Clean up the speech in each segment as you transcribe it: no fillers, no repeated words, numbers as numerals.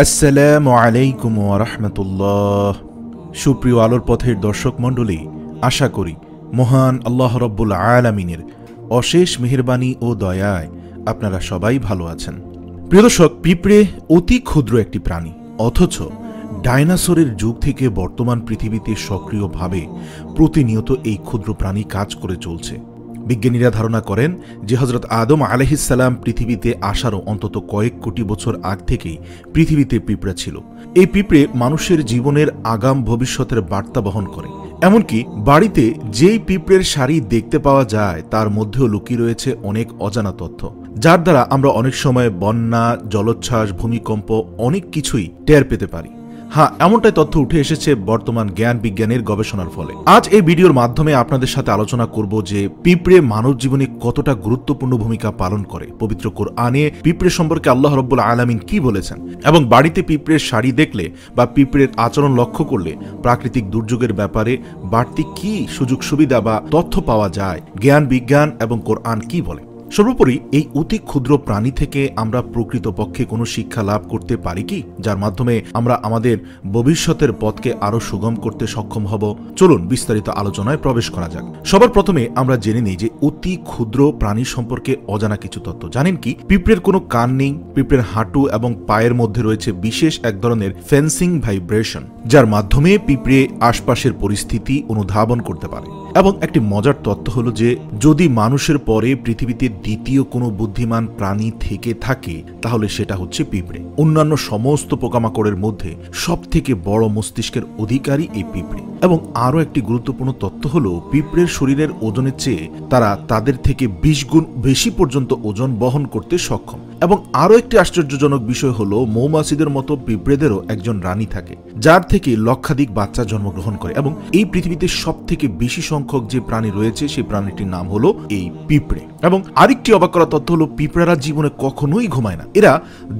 আসসালামু আলাইকুম ওয়া রাহমাতুল্লাহ। সুপ্রিয় আলোর পথের দর্শক মণ্ডলী, আশা করি মহান আল্লাহ রব্বুল আলামিনের অশেষ মেহেরবানি ও দয়ায় আপনারা সবাই ভালো আছেন। প্রিয় দর্শক, পিঁপড়ে অতি ক্ষুদ্র একটি প্রাণী, অথচ ডাইনোসরের যুগ থেকে বর্তমান পৃথিবীতে সক্রিয়ভাবে প্রতিনিয়ত এই ক্ষুদ্র প্রাণী কাজ করে চলছে। বিজ্ঞানীরা ধারণা করেন যে হযরত আদম আলাইহিসসালাম পৃথিবীতে আসারও অন্তত কয়েক কোটি বছর আগ থেকেই পৃথিবীতে পিঁপড়া ছিল। এই পিঁপড়ে মানুষের জীবনের আগাম ভবিষ্যতের বার্তা বহন করে। এমনকি বাড়িতে যেই পিঁপড়ের সারি দেখতে পাওয়া যায় তার মধ্যেও লুকিয়ে রয়েছে অনেক অজানা তথ্য, যার দ্বারা আমরা অনেক সময় বন্যা, জলোচ্ছ্বাস, ভূমিকম্প অনেক কিছুই টের পেতে পারি। হ্যাঁ, এমনটাই তথ্য উঠে এসেছে বর্তমান জ্ঞান বিজ্ঞানের গবেষণার ফলে। আজ এই ভিডিওর মাধ্যমে আপনাদের সাথে আলোচনা করব যে পিঁপড়ে মানব জীবনে কতটা গুরুত্বপূর্ণ ভূমিকা পালন করে, পবিত্র কোরআনে পিঁপড়ে সম্পর্কে আল্লাহ রাব্বুল আলামিন কি বলেছেন, এবং বাড়িতে পিঁপড়ের সারি দেখলে বা পিঁপড়ের আচরণ লক্ষ্য করলে প্রাকৃতিক দুর্যোগের ব্যাপারে বাড়তি কি সুযোগ সুবিধা বা তথ্য পাওয়া যায়, জ্ঞান বিজ্ঞান এবং কোরআন কি বলে। সর্বোপরি এই অতি ক্ষুদ্র প্রাণী থেকে আমরা প্রকৃতপক্ষে কোনো শিক্ষা লাভ করতে পারি কি, যার মাধ্যমে আমরা আমাদের ভবিষ্যতের পথকে আরো সুগম করতে সক্ষম হব। চলুন বিস্তারিত আলোচনায় প্রবেশ করা যাক। সবার প্রথমে আমরা জেনে নিই যে অতি ক্ষুদ্র প্রাণী সম্পর্কে অজানা কিছু তথ্য। জানেন কি, পিঁপড়ের কোনো কান নেই। পিঁপড়ের হাঁটু এবং পায়ের মধ্যে রয়েছে বিশেষ এক ধরনের ফেন্সিং ভাইব্রেশন, যার মাধ্যমে পিঁপড়ে আশপাশের পরিস্থিতি অনুধাবন করতে পারে। এবং একটি মজার তথ্য হলো যে যদি মানুষের পরে পৃথিবীতে দ্বিতীয় কোনো বুদ্ধিমান প্রাণী থেকে থাকে তাহলে সেটা হচ্ছে পিঁপড়ে। অন্যান্য সমস্ত পোকামাকড়ের মধ্যে সবথেকে বড় মস্তিষ্কের অধিকারী এই পিঁপড়ে। এবং আরও একটি গুরুত্বপূর্ণ তথ্য হলো পিঁপড়ের শরীরের ওজনের চেয়ে তারা তাদের থেকে 20 গুণ বেশি পর্যন্ত ওজন বহন করতে সক্ষম। এবং আরও একটি আশ্চর্যজনক বিষয় হলো মৌমাছিদের মতো পিঁপড়েদেরও একজন রানী থাকে, যার থেকে লক্ষাধিক বাচ্চা জন্মগ্রহণ করে। এবং এই পৃথিবীতে সবথেকে বেশি সংখ্যক যে প্রাণী রয়েছে সেই প্রাণীটির নাম হলো এই পিঁপড়ে। এবং আরেকটি অবাক করা তথ্য হলো পিঁপড়ারা জীবনে কখনোই ঘুমায় না। এরা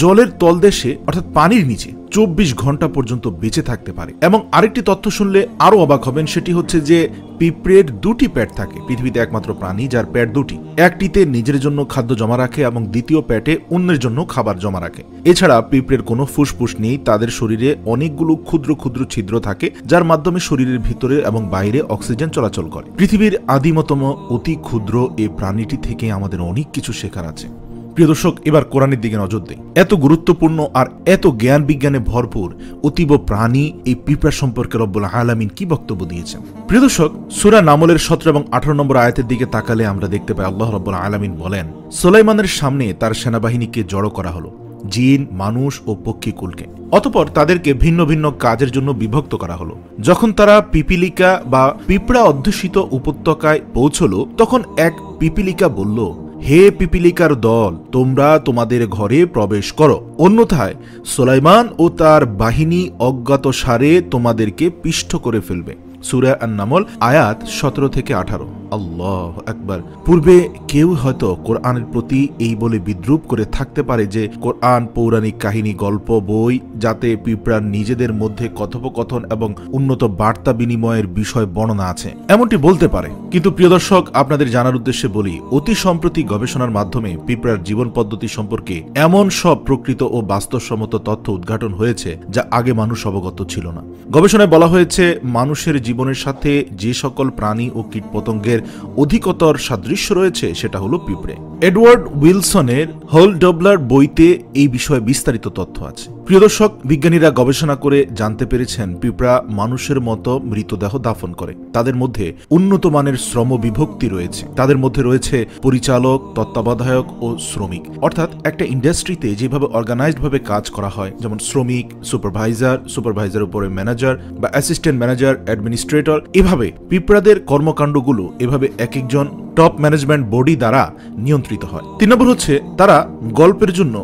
জলের তলদেশে অর্থাৎ পানির নিচে 24 ঘন্টা পর্যন্ত বেঁচে থাকতে পারে। এবং আরেকটি তথ্য শুনলে আরো অবাক হবেন, সেটি হচ্ছে যে পিঁপড়ের দুটি পেট থাকে। পৃথিবীতে একমাত্র প্রাণী যার পেট দুটি, একটিতে নিজের জন্য খাদ্য জমা রাখে এবং দ্বিতীয় পেটে অন্যের জন্য খাবার জমা রাখে। এছাড়া পিঁপড়ের কোনো ফুসফুস নেই। তাদের শরীরে অনেকগুলো ক্ষুদ্র ক্ষুদ্র ছিদ্র থাকে, যার মাধ্যমে শরীরের ভিতরে এবং বাইরে অক্সিজেন চলাচল করে। পৃথিবীর আদিমতম অতি ক্ষুদ্র এই প্রাণীটি থেকে আমাদের অনেক কিছু শেখার আছে। প্রিয় দর্শক, এবার কোরআনের দিকে নজর দেই। এত গুরুত্বপূর্ণ আর এত জ্ঞান বিজ্ঞানে ভরপুর অতীব প্রাণী এই পিঁপড়া সম্পর্কে রব্বুল আলামিন কি বক্তব্য দিয়েছেন। প্রিয় দর্শক, সূরা নামলের 17 এবং 18 নম্বর আয়াতের দিকে তাকালে আমরা দেখতে পাই আল্লাহ রব্বুল আলামিন বলেন, সুলাইমানের সামনে তার সেনাবাহিনীকে জড়ো করা হলো, জিন, মানুষ ও পক্ষীকুলকে। অতঃপর তাদেরকে ভিন্ন ভিন্ন কাজের জন্য বিভক্ত করা হলো। যখন তারা পিপিলিকা বা পিঁপড়া অধ্যুষিত উপত্যকায় পৌঁছলো, তখন এক পিপিলিকা বলল, হে পিপিলিকার দল, তোমরা তোমাদের ঘরে প্রবেশ করো, অন্যথায় সুলাইমান ও তার বাহিনী অজ্ঞাতসারে তোমাদেরকে পিষ্ট করে ফেলবে। সূরা আন-নামল আয়াত 17 থেকে 18। আল্লাহু আকবার। পূর্বে কেউ হয়তো কোরআনের প্রতি এই বলে বিদ্রুপ করে থাকতে পারে যে কোরআন পৌরাণিক কাহিনী, গল্প বই, যাতে পিঁপড়ার নিজেদের মধ্যে কথোপকথন এবং উন্নত বার্তা বিনিময়ের বিষয় বর্ণনা আছে, এমনটি বলতে পারে। কিন্তু প্রিয় দর্শক, আপনাদের জানার উদ্দেশ্যে বলি, অতি সম্প্রতি গবেষণার মাধ্যমে পিঁপড়ার জীবন পদ্ধতি সম্পর্কে এমন সব প্রকৃত ও বাস্তবসম্মত তথ্য উদ্ঘাটন হয়েছে যা আগে মানুষ অবগত ছিল না। গবেষণায় বলা হয়েছে, মানুষের জীবনের সাথে যে সকল প্রাণী ও কীটপতঙ্গের অধিকতর সাদৃশ্য রয়েছে সেটা হলো পিঁপড়ে। এডওয়ার্ড উইলসনের হোল ডবলার বইতে এই বিষয়ে বিস্তারিত তথ্য আছে। প্রিয় দর্শক, বিজ্ঞানীরা গবেষণা করে জানতে পেরেছেন পিঁপড়া মানুষের মতো মৃতদেহ দাফন করে। তাদের মধ্যে উন্নত মানের শ্রম বিভক্তি রয়েছে। তাদের মধ্যে রয়েছে পরিচালক, তত্ত্বাবধায়ক ও শ্রমিক। অর্থাৎ একটা ইন্ডাস্ট্রিতে যেভাবে অর্গানাইজড ভাবে কাজ করা হয়, যেমন শ্রমিক, সুপারভাইজার উপরে ম্যানেজার বা অ্যাসিস্ট্যান্ট ম্যানেজার, অ্যাডমিনিস্ট্রেটর, এভাবে পিঁপড়াদের কর্মকাণ্ডগুলো এভাবে এক একজন টপ ম্যানেজমেন্ট বডি দ্বারা নিয়ন্ত্রিত হয়। 3 নম্বর হচ্ছে তারা গল্পের জন্য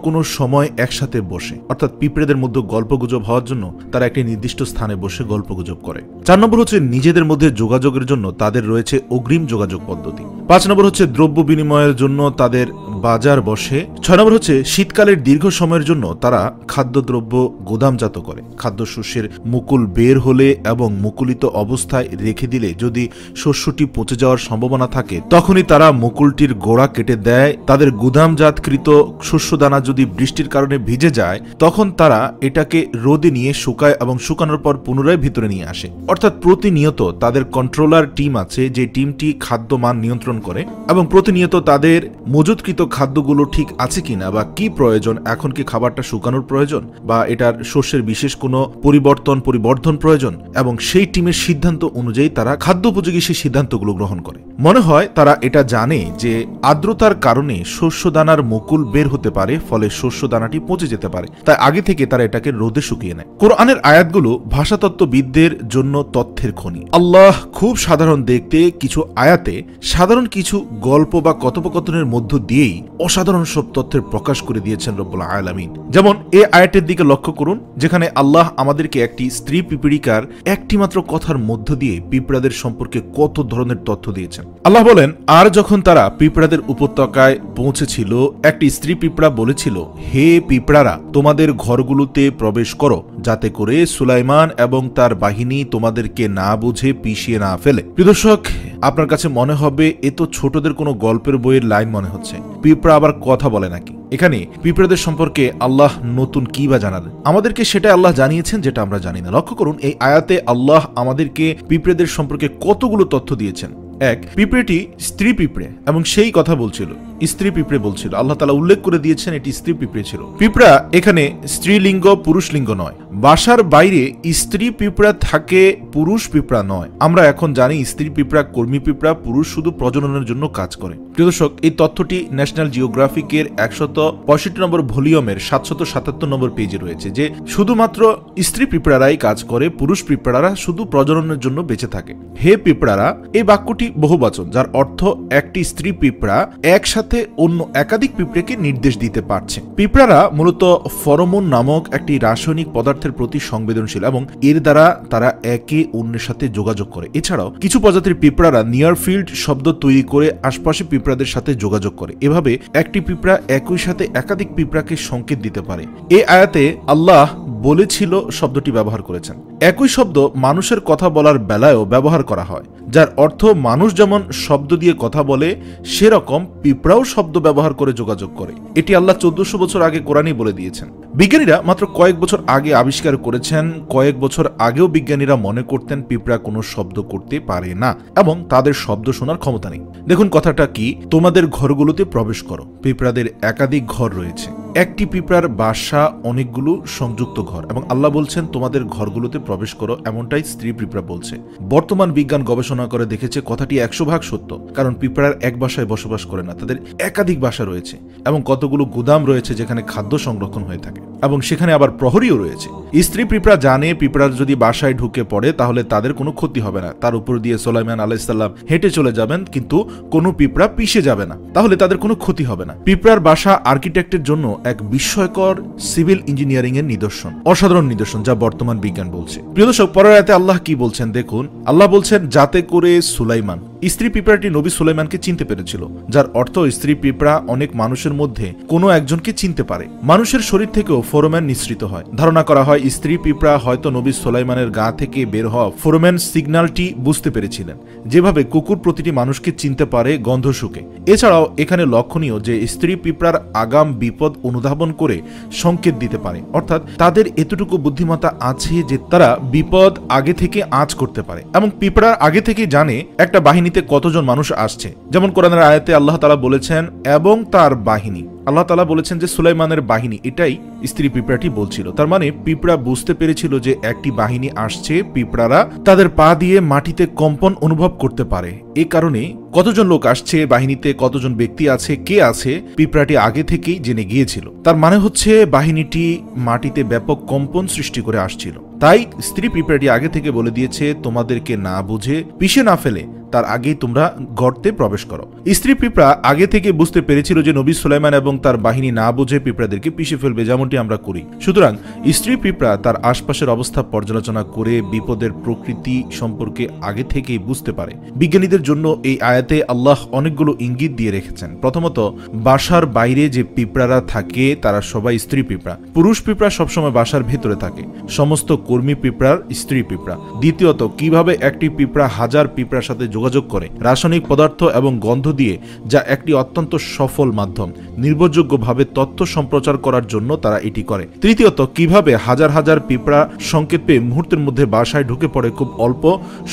কোনো সময় একসাথে বসে, অর্থাৎ পিঁপড়েদের মধ্যে গল্পগুজব হওয়ার জন্য তারা একটি নির্দিষ্ট স্থানে বসে গল্পগুজব করে। 4 নম্বর হচ্ছে নিজেদের মধ্যে যোগাযোগের জন্য তাদের রয়েছে অগ্রিম যোগাযোগ পদ্ধতি। 5 নম্বর হচ্ছে দ্রব্য বিনিময়ের জন্য তাদের বাজার বসে। 6 নম্বর হচ্ছে শীতকালের দীর্ঘ সময়ের জন্য তারা খাদ্যদ্রব্য গুদামজাত করে। খাদ্যশস্যের মুকুল বের হলে এবং মুকুলিত অবস্থায় রেখে দিলে যদি শস্যটি পচে যাওয়ার সম্ভাবনা থাকে তখনই তারা মুকুলটির গোড়া কেটে দেয়। তাদের গুদামজাতকৃত শস্যদানা যদি বৃষ্টির কারণে ভিজে যায় তখন তারা এটাকে রোদে নিয়ে শুকায় এবং শুকানোর পর পুনরায় ভিতরে নিয়ে আসে। অর্থাৎ প্রতিনিয়ত তাদের কন্ট্রোলার টিম আছে যে টিমটি খাদ্য মান নিয়ন্ত্রণ করে এবং প্রতিনিয়ত তাদের মজুতকৃত খাদ্যগুলো ঠিক আছে কিনা বা কি প্রয়োজন, এখন কি খাবারটা শুকানোর প্রয়োজন বা এটার শস্যের বিশেষ কোনো পরিবর্ধন প্রয়োজন, এবং সেই টিমের সিদ্ধান্ত অনুযায়ী তারা খাদ্য উপযোগী সেই সিদ্ধান্তগুলো গ্রহণ করে। মনে হয় তারা এটা জানে যে আর্দ্রতার কারণে শস্যদানার মুকুল বের হতে পারে, ফলে শস্যদানাটি পচে যেতে পারে, তাই আগে থেকে তারা এটাকে রোদে শুকিয়ে নেয়। কোরআনের আয়াতগুলো ভাষাতত্ত্ববিদদের জন্য তথ্যের খনি। আল্লাহ খুব সাধারণ দেখতে কিছু আয়াতে সাধারণ কিছু গল্প বা কথোপকথনের মধ্য দিয়েই অসাধারণ সব তথ্যের প্রকাশ করে দিয়েছেন রব্বুল আলামিন। যেমন এই আয়াতের দিকে লক্ষ্য করুন, যেখানে আল্লাহ আমাদেরকে একটি স্ত্রী পিপড়িকার একটি মাত্র কথার মধ্য দিয়ে পিঁপড়াদের সম্পর্কে কত ধরনের তথ্য দিয়েছেন। আল্লাহ বলেন, আর যখন তারা পিঁপড়াদের উপত্যকায় পৌঁছেছিল একটি স্ত্রী পিঁপড়া বলেছিল, হে পিঁপড়ারা, তোমাদের ঘরগুলোতে প্রবেশ করো, যাতে করে সুলাইমান এবং তার বাহিনী তোমাদেরকে না বুঝে পিষিয়ে না ফেলে। প্রিয় দর্শক, আপনার কাছে মনে হবে এ তো ছোটদের কোনো গল্পের বইয়ের লাইন মনে হচ্ছে, পিঁপড়া আবার কথা বলে নাকি? এখানে পিঁপড়াদের সম্পর্কে আল্লাহ নতুন কি বা জানালেন? আমাদেরকে সেটা আল্লাহ জানিয়েছেন যেটা আমরা জানি না। লক্ষ্য করুন, এই আয়াতে আল্লাহ আমাদেরকে পিঁপড়াদের সম্পর্কে কতগুলো তথ্য দিয়েছেন। এক, পিঁপড়েটি স্ত্রী পিঁপড়ে এবং সেই কথা বলছিল, স্ত্রী পিঁপড়ে বলছিল। আল্লাহ তাআলা উল্লেখ করে দিয়েছেন এটি স্ত্রী পিঁপড়ে ছিল। পিঁপড়া এখানে স্ত্রীলিঙ্গ পুরুষলিঙ্গ নয়। বাসার বাইরে স্ত্রী পিঁপড়া থাকে, পুরুষ পিঁপড়া নয়। আমরা এখন জানি স্ত্রী পিঁপড়া, কর্মী পিঁপড়া, পুরুষ শুধু প্রজননের জন্য কাজ করে। প্রিয় দর্শক, এই তথ্যটি ন্যাশনাল জিওগ্রাফিকের 165 নম্বর ভলিউমের 777 নম্বর পেজে রয়েছে যে শুধুমাত্র স্ত্রী পিঁপড়ারাই কাজ করে, পুরুষ পিঁপড়ারা শুধু প্রজননের জন্য বেঁচে থাকে। হে পিঁপড়ারা, এই বাক্যটি বহুবচন, যার অর্থ একটি স্ত্রী পিঁপড়া একসাথে অন্য একাধিক পিঁপড়েকে নির্দেশ দিতে পারছে। পিঁপড়ারা মূলত ফেরোমন নামক একটি রাসায়নিক পদার্থের প্রতি সংবেদনশীল এবং এর দ্বারা তারা একে অন্যের সাথে যোগাযোগ করে। এছাড়াও কিছু প্রজাতির পিঁপড়ারা নিয়ার ফিল্ড শব্দ তৈরি করে আশপাশে পিঁপড়াদের সাথে যোগাযোগ করে। এভাবে একটি পিঁপড়া একই সাথে একাধিক পিঁপড়াকে সংকেত দিতে পারে। এই আয়াতে আল্লাহ বলেছিল শব্দটি ব্যবহার করেছেন। একই শব্দ মানুষের কথা বলার বেলায়ও ব্যবহার করা হয়, যার অর্থ মানুষ যেমন শব্দ দিয়ে কথা বলে সেরকম পিঁপড়াও শব্দ ব্যবহার করে যোগাযোগ করে। এটি আল্লাহ 1400 বছর আগে কোরআনেই বলে দিয়েছেন। বিজ্ঞানীরা মাত্র কয়েক বছর আগে আবিষ্কার করেছেন। কয়েক বছর আগেও বিজ্ঞানীরা মনে করতেন পিঁপড়া কোনো শব্দ করতে পারে না এবং তাদের শব্দ শোনার ক্ষমতা নেই। দেখুন কথাটা কি, তোমাদের ঘরগুলোতে প্রবেশ করো। পিঁপড়াদের একাধিক ঘর রয়েছে। একটি পিঁপড়ার বাসা অনেকগুলো সংযুক্ত ঘর, এবং আল্লাহ বলছেন তোমাদের ঘরগুলোতে প্রবেশ করো, এমনটাই স্ত্রী পিঁপড়া বলছে। বর্তমান বিজ্ঞান গবেষণা করে দেখেছে কথাটি 100% সত্য, কারণ পিঁপড়ার এক বাসায় বসবাস করে না, তাদের একাধিক বাসা রয়েছে এবং কতগুলো গুদাম রয়েছে যেখানে খাদ্য সংরক্ষণ হয়ে থাকে, এবং সেখানে আবার প্রহরীও রয়েছে। স্ত্রী পিঁপড়া জানে পিঁপড়ার যদি বাসায় ঢুকে পড়ে তাহলে তাদের কোনো ক্ষতি হবে না, তার উপর দিয়ে সুলাইমান আলাইহিস সালাম হেঁটে চলে যাবেন, কিন্তু কোনো পিঁপড়া পিষে যাবে না, তাহলে তাদের কোনো ক্ষতি হবে না। পিঁপড়ার বাসা আর্কিটেক্টের জন্য এক বিস্ময়কর সিভিল ইঞ্জিনিয়ারিং এর নিদর্শন, অসাধারণ নিদর্শন, যা বর্তমান বিজ্ঞান বলছে। প্রিয় দর্শক, পরের আয়াতে আল্লাহ কি বলছেন দেখুন। আল্লাহ বলছেন, যাতে করে সুলাইমান, স্ত্রী পিঁপড়াটি নবী সুলাইমানকে চিনতে পেরেছিল, যার অর্থ স্ত্রী পিঁপড়া অনেক মানুষের মধ্যে কোনো একজনকে চিনতে পারে। মানুষের শরীর থেকেও ফেরোমন নিঃসৃত হয়। ধারণা করা হয় স্ত্রী পিঁপড়া হয়তো নবী সুলাইমানের গা থেকে বের হওয়া ফেরোমন সিগন্যালটি বুঝতে পেরেছিলেন, যেভাবে কুকুর প্রতিটি মানুষকে চিনতে পারে গন্ধ শুকে। এছাড়াও এখানে লক্ষণীয় যে স্ত্রী পিঁপড়ার আগাম বিপদ অনুধাবন করে সংকেত দিতে পারে, অর্থাৎ তাদের এতটুকু বুদ্ধিমত্তা আছে যে তারা বিপদ আগে থেকে আঁচ করতে পারে, এবং পিঁপড়ার আগে থেকে জানে একটা বাহিনীতে কতজন মানুষ আসছে। যেমন কোরআনের আয়াতে আল্লাহ তাআলা বলেছেন এবং তার বাহিনী, আল্লাহ তাআলা বলেছেন যে সুলাইমানের বাহিনী, এটাই স্ত্রী পিঁপড়াটি বলছিল। তার মানে পিঁপড়া বুঝতে পেরেছিল যে একটি বাহিনী আসছে। পিঁপড়ারা তাদের পা দিয়ে মাটিতে কম্পন অনুভব করতে পারে। এ কারণে কতজন লোক আসছে, বাহিনীতে কতজন ব্যক্তি আছে, কে আছে, পিঁপড়াটি আগে থেকেই জেনে গিয়েছিল। তার মানে হচ্ছে বাহিনীটি মাটিতে ব্যাপক কম্পন সৃষ্টি করে আসছিল। তাই স্ত্রী পিঁপড়াটি আগে থেকে বলে দিয়েছে তোমাদেরকে না বুঝে পিষে না ফেলে তার আগেই তোমরা গর্তে প্রবেশ করো। স্ত্রী পিঁপড়া আগে থেকে বুঝতে পেরেছিল যে নবী সুলাইমান এবং তার বাহিনী না বুঝে পিঁপড়াদেরকে পিষে ফেলবে, যেমনটি আমরা করি। সুতরাং স্ত্রী পিঁপড়া তার আশপাশের অবস্থা পর্যালোচনা করে বিপদের প্রকৃতি সম্পর্কে আগে থেকেই বুঝতে পারে। বিজ্ঞানীদের জন্য এই আয়াতে আল্লাহ অনেকগুলো ইঙ্গিত দিয়ে রেখেছেন। প্রথমত, বাসার বাইরে যে পিঁপড়ারা থাকে তারা সবাই স্ত্রী পিঁপড়া। পুরুষ পিঁপড়া সবসময় বাসার ভেতরে থাকে, সমস্ত কর্মী পিঁপড়ার স্ত্রী পিঁপড়া। দ্বিতীয়ত, কিভাবে একটি পিঁপড়া হাজার পিঁপড়ার সাথে যোগাযোগ করে রাসায়নিক পদার্থ এবং গন্ধ দিয়ে, যা একটি অত্যন্ত সফল মাধ্যম। নির্ভরযোগ্যভাবে তথ্য সম্প্রচার করার জন্য তারা এটি করে। তৃতীয়ত, কিভাবে হাজার হাজার পিঁপড়া সংকেত পেয়ে মুহূর্তের মধ্যে বাসায় ঢুকে পড়ে খুব অল্প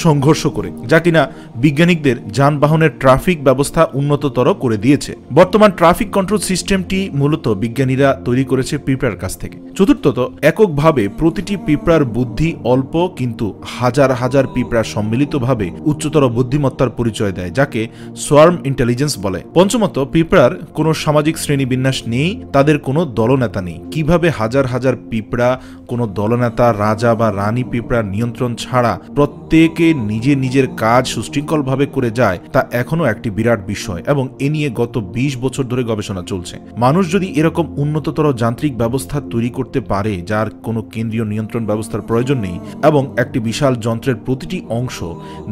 সংঘর্ষ করে, যা কিনা বিজ্ঞানীদের যানবাহনের ট্রাফিক ব্যবস্থা উন্নততর করে দিয়েছে। বর্তমান ট্রাফিক কন্ট্রোল সিস্টেমটি মূলত বিজ্ঞানীরা তৈরি করেছে পিঁপড়ার কাছ থেকে। চতুর্থত, এককভাবে প্রতিটি পিঁপড়ার বুদ্ধি অল্প, কিন্তু হাজার হাজার পিঁপড়া সম্মিলিতভাবে উচ্চতর বুদ্ধিমত্তার পরিচয় দেয়, যাকে সোয়ার্ম ইন্টেলিজেন্স বলে। পঞ্চমত, পিঁপড়ার কোনো সামাজিক শ্রেণীবিন্যাস নেই, তাদের কোনো দলনেতা নেই। কিভাবে হাজার হাজার পিঁপড়া কোনো দলনেতা, রাজা বা রানী পিঁপড়ার নিয়ন্ত্রণ ছাড়া প্রত্যেকে নিজের নিজের কাজ সুশৃঙ্খলভাবে করে যায়, তা এখনো একটি বিরাট বিষয়, এবং এ নিয়ে গত 20 বছর ধরে গবেষণা চলছে। মানুষ যদি এরকম উন্নততর যান্ত্রিক ব্যবস্থা তৈরি করতে পারে, যার কোনো কেন্দ্রীয় নিয়ন্ত্রণ ব্যবস্থার প্রয়োজন নেই, এবং একটি বিশাল যন্ত্রের প্রতিটি অংশ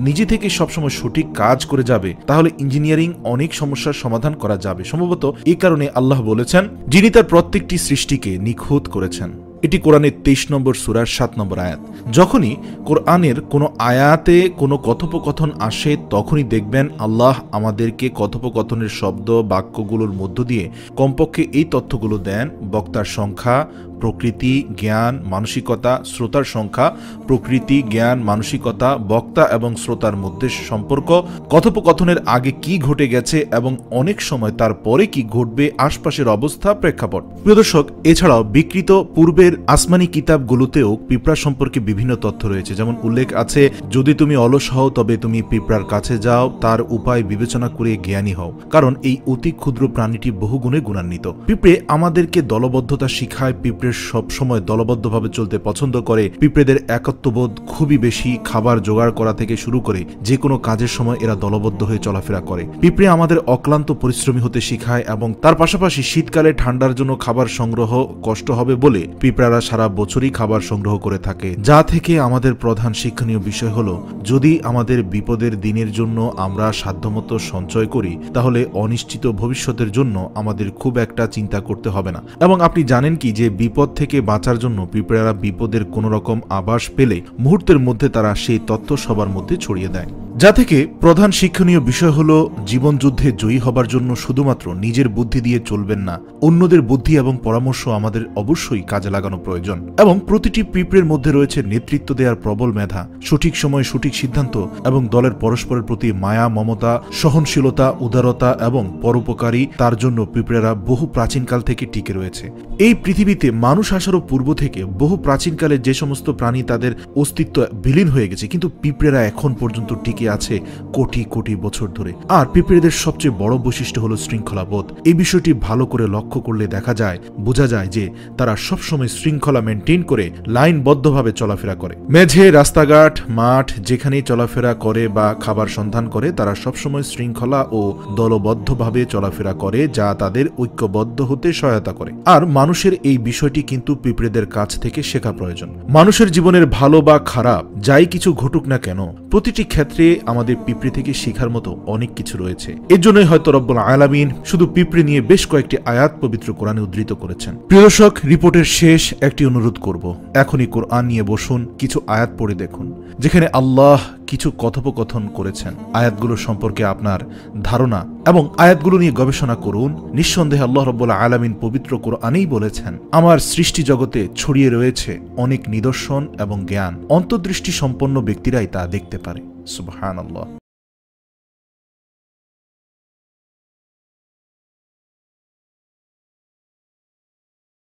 নিজে থেকে সবসময় সঠিক কাজ করে যাবে, তাহলে ইঞ্জিনিয়ারিং অনেক সমস্যার সমাধান করা যাবে। সম্ভবত এই কারণে আল্লাহ বলেছেন, যিনি তার প্রত্যেকটি সৃষ্টিকে নিখুঁত করেছেন। এটি কোরআনের 23 নম্বর সূরার 7 নম্বর আয়াত। যখনই কোরআনের কোনো আয়াতে কোনো কথোপকথন আসে, তখনই দেখবেন আল্লাহ আমাদেরকে কথোপকথনের শব্দ বাক্যগুলোর মধ্য দিয়ে কমপক্ষে এই তথ্যগুলো দেন: বক্তার সংখ্যা, প্রকৃতি, জ্ঞান, মানসিকতা, শ্রোতার সংখ্যা, প্রকৃতি, জ্ঞান, মানসিকতা, বক্তা এবং শ্রোতার মধ্যে সম্পর্ক, কথোপকথনের আগে কি ঘটে গেছে এবং অনেক সময় তারপরে কি ঘটবে, আশপাশের অবস্থা, প্রেক্ষাপট। প্রিয় দর্শক, এছাড়াও বিকৃত পূর্বের আসমানি কিতাবগুলোতেও পিঁপড়া সম্পর্কে বিভিন্ন তথ্য রয়েছে। যেমন উল্লেখ আছে, যদি তুমি অলস হও তবে তুমি পিঁপড়ার কাছে যাও, তার উপায় বিবেচনা করে জ্ঞানী হও, কারণ এই অতি ক্ষুদ্র প্রাণীটি বহুগুণে গুণান্বিত। পিঁপড়ে আমাদেরকে দলবদ্ধতা শিখায়। পিঁপড়ে সবসময় দলবদ্ধভাবে চলতে পছন্দ করে। পিঁপড়েদের একত্ববোধ খুবই বেশি। খাবার জোগাড় করা থেকে শুরু করে যে কোনো কাজের সময় এরা দলবদ্ধ হয়ে চলাফেরা করে। পিঁপড়ে আমাদের অক্লান্ত পরিশ্রমী হতে শিখায়, এবং তার পাশাপাশি শীতকালে ঠান্ডার জন্য খাবার সংগ্রহ কষ্ট হবে বলে পিঁপড়ারা সারা বছরই খাবার সংগ্রহ করে থাকে। যা থেকে আমাদের প্রধান শিক্ষণীয় বিষয় হলো, যদি আমাদের বিপদের দিনের জন্য আমরা সাধ্যমতো সঞ্চয় করি, তাহলে অনিশ্চিত ভবিষ্যতের জন্য আমাদের খুব একটা চিন্তা করতে হবে না। এবং আপনি জানেন কি যে বিপদ থেকে বাঁচার জন্য পিঁপড়ারা বিপদের কোনো রকম আভাস পেলে মুহূর্তের মধ্যে তারা সেই তথ্য সবার মধ্যে ছড়িয়ে দেয়। যা থেকে প্রধান শিক্ষণীয় বিষয় হলো, জীবনযুদ্ধে জয়ী হবার জন্য শুধুমাত্র নিজের বুদ্ধি দিয়ে চলবেন না, অন্যদের বুদ্ধি এবং পরামর্শ আমাদের অবশ্যই কাজে লাগানো প্রয়োজন। এবং প্রতিটি পিঁপড়ের মধ্যে রয়েছে নেতৃত্ব দেওয়ার প্রবল মেধা, সঠিক সময়ে সঠিক সিদ্ধান্ত, এবং দলের পরস্পরের প্রতি মায়া, মমতা, সহনশীলতা, উদারতা এবং পরোপকারী। তার জন্য পিঁপড়েরা বহু প্রাচীনকাল থেকে টিকে রয়েছে। এই পৃথিবীতে মানুষ আসারও পূর্ব থেকে বহু প্রাচীনকালে যে সমস্ত প্রাণী তাদের অস্তিত্ব বিলীন হয়ে গেছে, কিন্তু পিঁপড়েরা এখন পর্যন্ত টিকে আছে কোটি কোটি বছর ধরে। আর পিঁপড়েদের সবচেয়ে বড় বৈশিষ্ট্য হলো শৃঙ্খলাবোধ। এই বিষয়টি ভালো করে লক্ষ্য করলে বোঝা যায় যে তারা সবসময় শৃঙ্খলা মেনটেন করে লাইনবদ্ধভাবে চলাফেরা করে। মেঝে, রাস্তাঘাট, মাঠ, যেখানেই চলাফেরা করে বা খাবার সন্ধান করে, তারা সবসময় শৃঙ্খলা ও দলবদ্ধভাবে চলাফেরা করে, যা তাদের ঐক্যবদ্ধ হতে সহায়তা করে। আর মানুষের এই বিষয়টি কিন্তু পিঁপড়েদের কাছ থেকে শেখা প্রয়োজন। মানুষের জীবনের ভালো বা খারাপ যাই কিছু ঘটুক না কেন, প্রতিটি ক্ষেত্রে আমাদের পিঁপড়ে থেকে শেখার মতো অনেক কিছু রয়েছে। এর জন্যই হয়তো রব্বুল আলামিন শুধু পিঁপড়ে নিয়ে বেশ কয়েকটি আয়াত পবিত্র কোরআনে উদ্ধৃত করেছেন। প্রিয় দর্শক, রিপোর্টের শেষ একটি অনুরোধ করব, এখনই কোরআন নিয়ে বসুন, কিছু আয়াত পড়ে দেখুন, যেখানে আল্লাহ কিছু কথোপকথন করেছেন। আয়াতগুলো সম্পর্কে আপনার ধারণা এবং আয়াতগুলো নিয়ে গবেষণা করুন। নিঃসন্দেহে আল্লাহ রাব্বুল আলামিন পবিত্র কোরআনেই বলেছেন, আমার সৃষ্টি জগতে ছড়িয়ে রয়েছে অনেক নিদর্শন এবং জ্ঞান, অন্তর্দৃষ্টি সম্পন্ন ব্যক্তিরাই তা দেখতে পারে। সুবহানাল্লাহ।